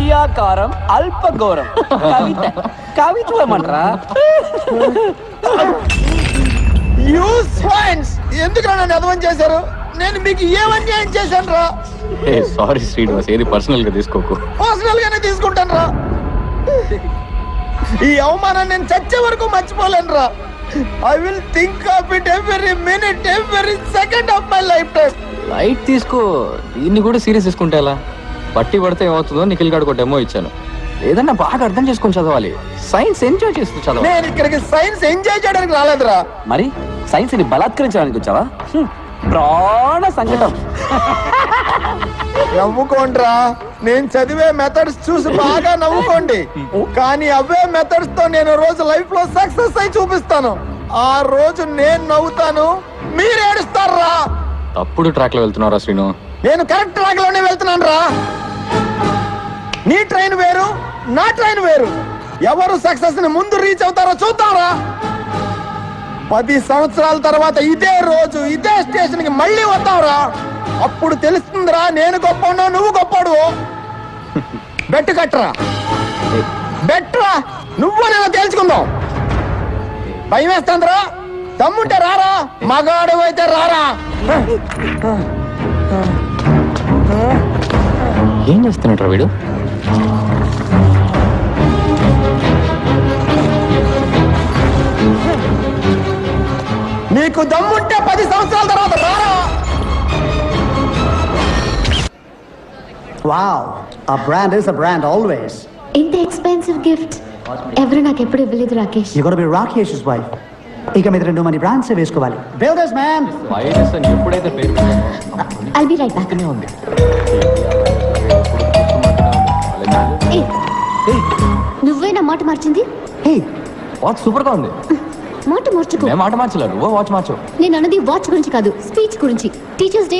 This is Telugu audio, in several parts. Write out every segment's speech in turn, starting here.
అవ్యాకారం అల్పఘోరం కవిత కవిత్వం అంటారా? ఎందుకు నన్ను అధవం చేశారు? నేను మీకు ఏమన్యాయం చేశాను రా? సారీ శ్రీనివాస్, ఏది పర్సనల్ గా తీసుకోకు. పర్సనల్ గానే తీసుకుంటాను రా. ఈ అవమానాన్ని నేను చచ్చే వరకు మర్చిపోలేను రా. I will think of it every minute, every second of my life time. Light తీసుకో, దీన్ని కూడా సీరియస్ తీసుకుంటే ఎలా? పట్టి పడితే ఏమవుతుందో నిఖిల్ గాడు ఒక డెమో ఇచ్చాను. ఏదన్నా బాగా అర్థం చేసుకొని చదవాలి. సైన్స్ ఎంజాయ్ చేస్తూ చదవాలి. నేను ఇక్కడికి సైన్స్ ఎంజాయ్ చేయడానికి రాలేదురా. మరి సైన్స్ ని బలాత్కరించడానికి వచ్చావా? ప్రాణ సంకటం. నవ్వుకోండిరా, నేను చదివే మెథడ్స్ చూసి బాగా నవ్వుకోండి. కానీ అవే మెథడ్స్ తో నేను రోజు లైఫ్ లో సక్సెస్ అయి చూపిస్తాను. ఆ రోజు నేను నవ్వుతాను, మీరు ఏడుస్తారా? తప్పుడు ట్రాక్ లో వెళ్తున్నారా శ్రీను? నేను కరెక్ట్ ట్రాక్ లోనే వెళ్తున్నాను రా. నీ ట్రైన్ వేరు, నా ట్రైన్ వేరు. ఎవరు సక్సెస్ ని ముందు రీచ్ అవుతారో చూద్దాంరా. 10 సంవత్సరాల తర్వాత ఇదే రోజు ఇదే స్టేషన్ కి మళ్ళీ వద్దాంరా. అప్పుడు తెలుస్తుందిరా నేను గొప్ప నువ్వు గొప్పడు. బెట్టు కట్టరా, బెట్రా. నువ్వు నేను తేల్చుకుందాం. భయం వేస్తుందిరా? దమ్ముంటే రారా, మగాడు అయితే రారా. ఏం చేస్తున్నట్రా వీడు? నీకు దమ్ముంటే 10 సంవత్సరాల తర్వాత రారా. Wow, a brand is a brand always. ఇంత ఎక్స్పెన్సివ్ గిఫ్ట్ ఎవరు నాకు ఎప్పుడు ఇవ్వలేదు Rakesh. You got to be Rakesh's wife. ఇక మీద 2 మంది బ్రాండ్స్ వేసుకోవాలి. Builders man. వైరస్ అని ఎప్పుడైతే పేరు I'll be right back. ఉంది. నువ్వే నా మాట మార్చింది. హే, వాచ్ సూపర్ గా ఉంది. మాట మార్చుకో. నేను మాట మార్చలేదు, నువ్వు వాచ్ మార్చు. నేను అన్నది వాచ్ గురించి కాదు, స్పీచ్ గురించి. Teachers day.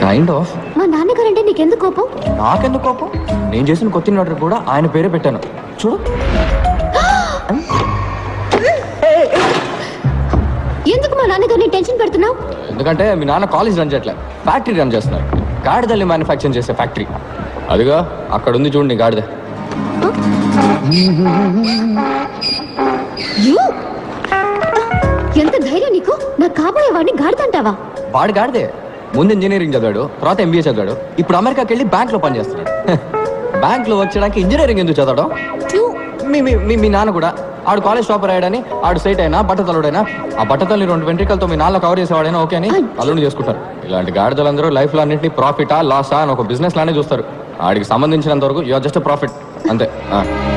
Kind of. మా నాన్నగారంటే నీకెందుకు కోపం? నాకెందుకు కోపం? నేను చేసిన కొత్త ఆర్డర్ కూడా ఆయన పేరే పెట్టాను. చూడు. ఎందుకు మా నాన్నగారిని టెన్షన్ పెడుతున్నావు? ఎందుకంటే మీ నాన్న కాలేజ్ రన్ చేయట్లే, ఫ్యాక్టరీ రన్ చేస్తున్నారు. గాడిదల్ని మ్యానుఫ్యాక్చరింగ్ చేసే ఫ్యాక్టరీ. అదిగా అక్కడ ఉంది చూడండి గాడిద. ఎంత ధైర్యం నీకు? నా కాబోయే వాడిని గాడిదంటావా? వాడు గాడిదే. ముందు ఇంజనీరింగ్ చదివాడు, తర్వాత ఎంబీఏ చదివాడు, ఇప్పుడు అమెరికాకి వెళ్ళి బ్యాంక్ లో పనిచేస్తున్నాడు. బ్యాంక్ లో వర్క్ చేయడానికి ఇంజనీరింగ్ ఎందుకు చదవడం? మీ నాన్న కూడా ఆడు కాలేజ్ టాపర్ అయ్యాడని ఆడు సైట్ అయినా బట్టతలుడైనా ఆ బట్టతల్ని 2 వెంట్రికలతో మీ నాన్న కవర్ చేసేవాడైనా ఓకే అని అల్లుని చేసుకుంటారు. ఇలాంటి గాడిదలందరూ లైఫ్ లో అన్నింటినీ ప్రాఫిటా లాసా అని ఒక బిజినెస్ లానే చూస్తారు. ఆడికి సంబంధించినంత వరకు యూఆర్ జస్ట్ ప్రాఫిట్ అంతే.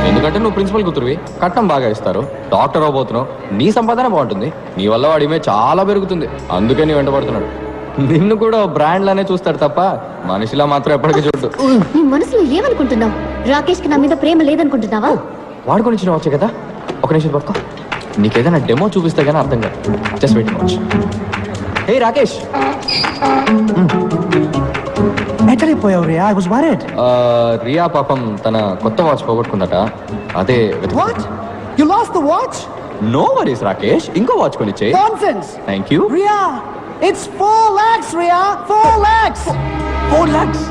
ఎందుకంటే నువ్వు ప్రిన్సిపల్ కూతురువి, కట్నం బాగా ఇస్తారు, డాక్టర్ అవబోతున్నావు, నీ సంపాదన బాగుంటుంది, నీ వల్ల వాడి ఇమేజ్ చాలా పెరుగుతుంది. అందుకే నీ వెంటబడుతున్నాడు. నిన్ను కూడా బ్రాండ్ లానే చూస్తాడు తప్ప మనిషిలా మాత్రం ఎప్పటికీ చూడు. నీ మనసులో ఏమనుకుంటున్నావు? రాకేష్ కి నా మీద ప్రేమ లేదనుకుంటున్నావా? వాడు గురించి వచ్చే కదా. ఒక నిమిషం పట్టుకో, నీకేదైనా డెమో చూపిస్తే కానీ అర్థం కాదు. Just wait watch. Hey Rakesh, ఎక్కడిపోయావు Ria? I was worried. Ria పాపం తన కొత్త వాచ్ పోగొట్టుకుందట. అదే What? You lost the watch? No worries Rakesh, ఇంకో వాచ్ కొనిచ్చేయి. Nonsense. Thank you. Ria, it's 4 lakhs, Ria. 4 lakhs. 4 lakhs.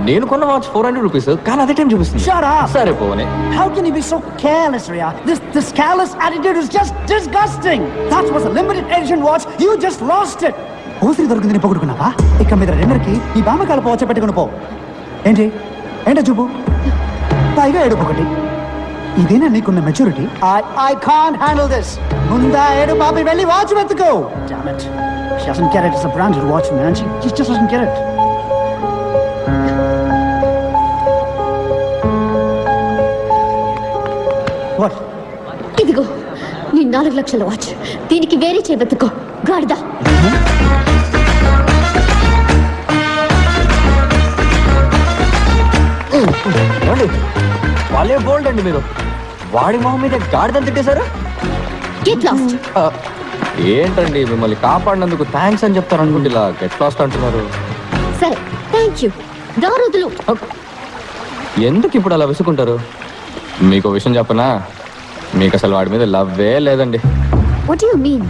నేను కొన్న వాచ్ 400 రూపీస్, కానీ అదే టైం చూపిస్తుంది. Shut up. సరే పోనే. How can you be so careless, Ria? This careless attitude is just disgusting. That was a limited edition watch. You just lost it. ఓసిరి దొరికిందని పొగుడుకున్నావా? ఇక మీద రెండరికి ఈ బామకాల పోవచ్చ పెట్టుకుని పో. ఏంటి ఏంటో చూపు, పైగా ఏడుపు ఒకటి. ఇదేనా నీకున్న maturity? I can't handle this. ముందా ఏడు బాబీ వెళ్ళి watch వెతుకో. Damn it. She doesn't get it. It's a branded watch, man. She just doesn't get it. What? ఇదిగో నీ 4 లక్షల వాచ్. దీనికి వేరే చేయబెత్తుకో గాడిదా. వాళ్ళే బోల్డ్ అండి మీరు. వాడి మొహం మీద గాడిదని తిట్టేశారు. Get lost. ఏంటండి మిమ్మల్ని కాపాడినందుకు థ్యాంక్స్ అని చెప్తారు అనుకుంటే ఇలా గెట్ లాస్ట్ అంటున్నారు. సరే థ్యాంక్ యూ. దారుదులు ఎందుకు ఇప్పుడు అలా విసుకుంటారు? మీకు విషయం చెప్పనా, మీకు అసలు వాడి మీద లవ్వే లేదండి. What do you mean?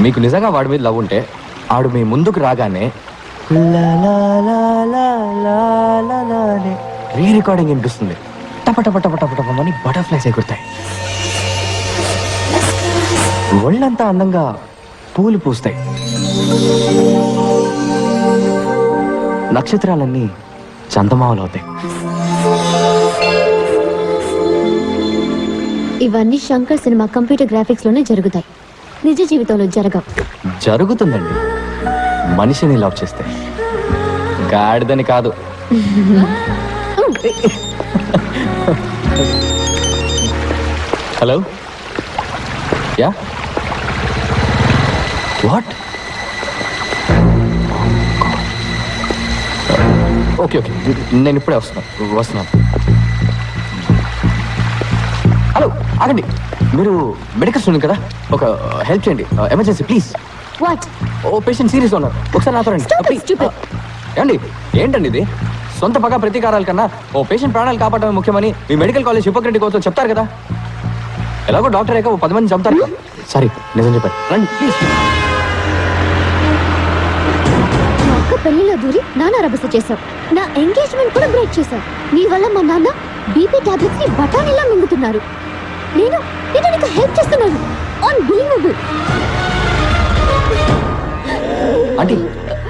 మీకు నిజంగా వాడి మీద లవ్ ఉంటే ఆడు మీ ముందుకు రాగానే రీ రికార్డింగ్ వినిపిస్తుంది. టప టప టప టప టపమని బటర్ఫ్లైస్ ఎగురుతాయి. ఒళ్ళంతా అందంగా పూలు పూస్తాయి. నక్షత్రాలన్నీ చందమామలు అవుతాయి. ఇవన్నీ శంకర్ సినిమా కంప్యూటర్ గ్రాఫిక్స్ లోనే జరుగుతాయి, నిజ జీవితంలో జరగవు. జరుగుతుందండి, మనిషిని లవ్ చేస్తే. గాడిదని కాదు. Hello, yeah, what? Okay okay, నేను ఇప్పుడే వస్తున్నాను. హలో, ఆగండి. మీరు మెడికల్ స్టూడెంట్ కదా, ఒక హెల్ప్ చేయండి, ఎమర్జెన్సీ ప్లీజ్. వాట్? ఓ పేషెంట్ సీరియస్ ఉన్నారు, ఒకసారి నాతో రండి. Stupid, stupid. ఏమండి, ఏంటండి ఇది? సొంత పగ ప్రతీకారాల కన్నా ఓ పేషెంట్ ప్రాణాలు కాపాడమే ముఖ్యమని మీ మెడికల్ కాలేజ్ హిపోక్రటిక్ అవుతూ చెప్తారు కదా. ఎలాగో డాక్టర్ అయ్యాక ఓ 10 మంది చంపుతారు. సారీ, నిజం చెప్పారు. రండి ప్లీజ్. మా అక్క పెళ్లిలో దూరి నాన్న రభస చేశావు, నా ఎంగేజ్మెంట్ కూడా బ్రేక్ చేశావు. నీ వల్ల మా నాన్న బీపీ టాబ్లెట్స్ ని బఠానీలా మింగుతున్నారు. నేను నేను నీకు హెల్ప్ చేస్తున్నాను. Unbelievable. Aunty,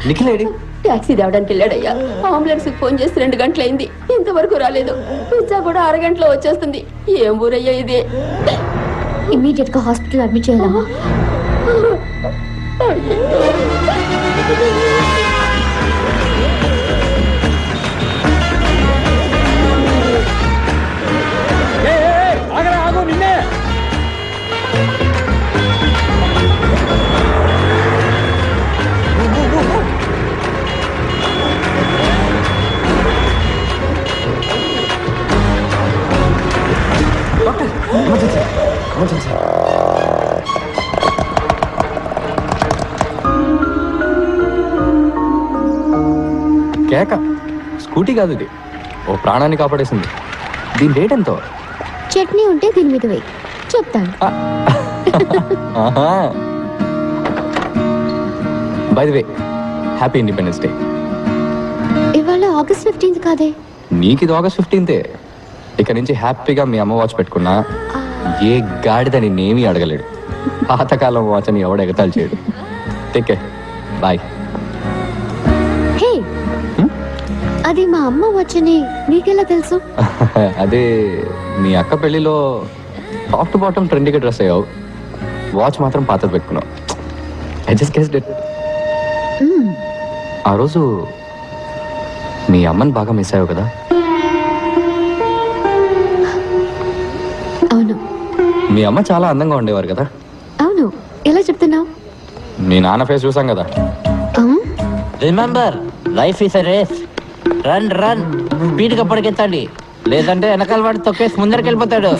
Nikhil AD? Taxi తేవడానికి వెళ్ళాడయ్యా. అంబులెన్స్ ఫోన్ చేసి 2 గంటలైంది, ఇంతవరకు రాలేదు. పిజ్జా కూడా అరగంటలో వచ్చేస్తుంది. ఏం ఊరయ్యా ఇది? ఇమీడియట్ గా హాస్పిటల్ అడ్మిట్ చేయాలమ్మా. Emergency, emergency. కేక, స్కూటీ కాదు ఇది, ఓ ప్రాణాన్ని కాపాడేసింది. దీని రేట్ ఎంతో? చట్నీ ఉంటే దీని మీద వేయి, చెప్తాను. By the way, happy independence day. ఇవాళ ఆగస్ట్ 15th కాదే? నీకు ఇది ఆగస్ట్ 15th. ఇక నుంచి హ్యాపీగా మీ అమ్మ వాచ్ పెట్టుకున్నా ఏ గాడిద నిన్నేమీ అడగలేడు. పాతకాలం వాచ్ అని ఎవడు ఎగతాలు చేయడు. Take care, bye. హే, అది మా అమ్మ వచ్చని నీకెలా తెలుసు? అదే, మీ అక్క పెళ్లిలో టాప్ టు బాటమ్ ట్రెండీగా డ్రెస్ అయ్యావు, వాచ్ మాత్రం పాతది పెట్టుకున్నావు. I just guessed it. ఆ రోజు మీ అమ్మని బాగా మిస్ అయ్యావు కదా? అవును. మీ అమ్మ చాలా అందంగా ఉండేవారు కదా? అవును. ఎలా చెప్తున్నావు? మీ నాన్న ఫేస్ చూసాం కదా. Remember, life is a race. Run run, స్పీడ్గా పరిగెత్తండి, లేదంటే వెనకాల వాడు తొక్కేసి ముందరికి వెళ్ళిపోతాడు.